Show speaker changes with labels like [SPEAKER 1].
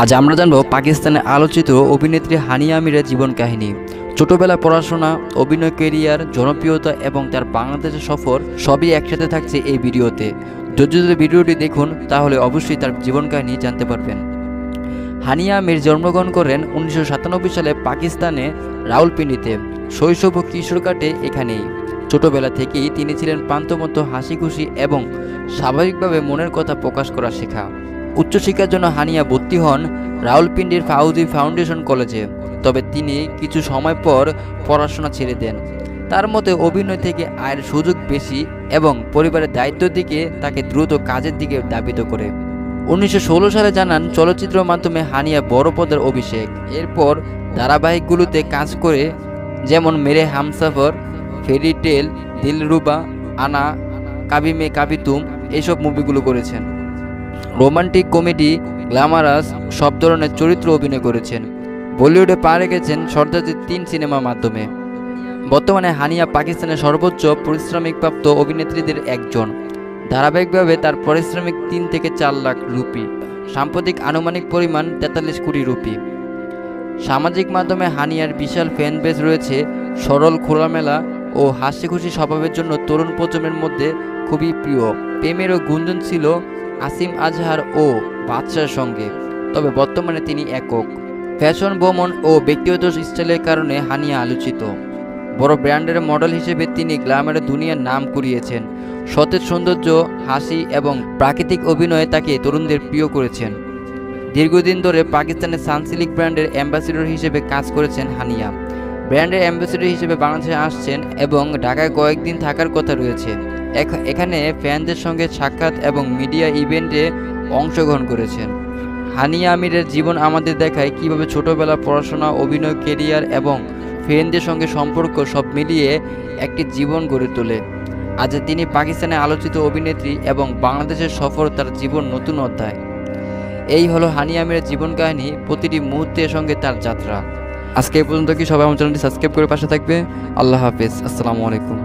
[SPEAKER 1] আজ আমরা জানবো পাকিস্তানে আলোচিত অভিনেত্রী হানিয়া আমিরের জীবন কাহিনী। ছোটবেলায় পড়াশোনা, অভিনয় ক্যারিয়ার, জনপ্রিয়তা এবং তার বাংলাদেশের সফর সবই একসাথে থাকছে এই ভিডিওতে। ধৈর্য ধরে ভিডিওটি দেখুন, তাহলে অবশ্যই তার জীবন কাহিনী জানতে পারবেন। হানিয়া আমির জন্মগ্রহণ করেন 1997 সালে পাকিস্তানে রাওয়ালপিন্ডিতে। শৈশব ও কিশোর কাটে এখানেই। ছোটবেলা থেকেই তিনি ছিলেন প্রান্তমতো হাসি খুশি এবং স্বাভাবিকভাবে মনের কথা প্রকাশ করা শেখা। উচ্চশিক্ষার জন্য হানিয়া ভর্তি হন রাওয়ালপিন্ডির ফাউজি ফাউন্ডেশন কলেজে। তবে তিনি কিছু সময় পর পড়াশোনা ছেড়ে দেন। তার মতে অভিনয় থেকে আয়ের সুযোগ বেশি এবং পরিবারের দায়িত্বের দিকে তাকে দ্রুত কাজের দিকে ধাবিত করে। 1916 সালে জানান চলচ্চিত্রের মাধ্যমে হানিয়া বড় পদের অভিষেক। এরপর ধারাবাহিকগুলোতে কাজ করে, যেমন মেরে হামসফর, ফেরি টেল, দিলরুবা, আনা, কাবি মে কাবি তুম এইসব মুভিগুলো করেছেন। রোমান্টিক, কমেডি, গ্ল্যামারাস সব ধরনের চরিত্র অভিনয় করেছেন। বলিউডে পা রেখেছেন সর্দারজি 3 সিনেমার মাধ্যমে। বর্তমানে হানিয়া পাকিস্তানের সর্বোচ্চ পারিশ্রমিকপ্রাপ্ত অভিনেত্রীদের একজন। ধারাবাহিকভাবে তার পারিশ্রমিক 3 থেকে 4 লাখ রুপি, সাম্প্রতিক আনুমানিক পরিমাণ 43 কোটি রুপি। সামাজিক মাধ্যমে হানিয়ার বিশাল ফ্যান বেস রয়েছে। সরল, খোলামেলা ও হাসিখুশি স্বভাবের জন্য তরুণ প্রজন্মের মধ্যে খুবই প্রিয়। প্রেমেরও গুঞ্জন ছিল আসিম আজহার ও বাদশার সঙ্গে, তবে বর্তমানে তিনি একক। ফ্যাশন, ভ্রমণ ও ব্যক্তিগত স্টাইলের কারণে হানিয়া আলোচিত। বড় ব্র্যান্ডের মডেল হিসেবে তিনি গ্ল্যামারের দুনিয়ার নাম কুড়িয়েছেন। সতেজ সৌন্দর্য, হাসি এবং প্রাকৃতিক অভিনয়ে তাকে তরুণদের প্রিয় করেছেন। দীর্ঘদিন ধরে পাকিস্তানের সানসিল্ক ব্র্যান্ডের অ্যাম্বাসেডর হিসেবে কাজ করেছেন হানিয়া। ব্র্যান্ডের অ্যাম্বাসেডর হিসেবে বাংলাদেশে আসছেন এবং ঢাকায় কয়েকদিন থাকার কথা রয়েছে। এখানে ফ্যানদের সঙ্গে সাক্ষাৎ এবং মিডিয়া ইভেন্টে অংশগ্রহণ করেছেন। হানিয়া আমিরের জীবন আমাদের দেখায় কিভাবে ছোটবেলা পড়াশোনা, অভিনয় ক্যারিয়ার এবং ফ্যানদের সঙ্গে সম্পর্ক সব মিলিয়ে একটি জীবন গড়ে তোলে। আজ তিনি পাকিস্তানে আলোচিত অভিনেত্রী এবং বাংলাদেশের সফর তার জীবন নতুন অধ্যায়। এই হলো হানিয়া আমিরের জীবন কাহিনী, প্রতিটি মুহূর্তের সঙ্গে তার যাত্রা। আজকে এই পর্যন্ত। কি সবাই আমার চ্যানেলটি সাবস্ক্রাইব করে পাশে থাকবে। আল্লাহ হাফেজ, আসসালামু আলাইকুম।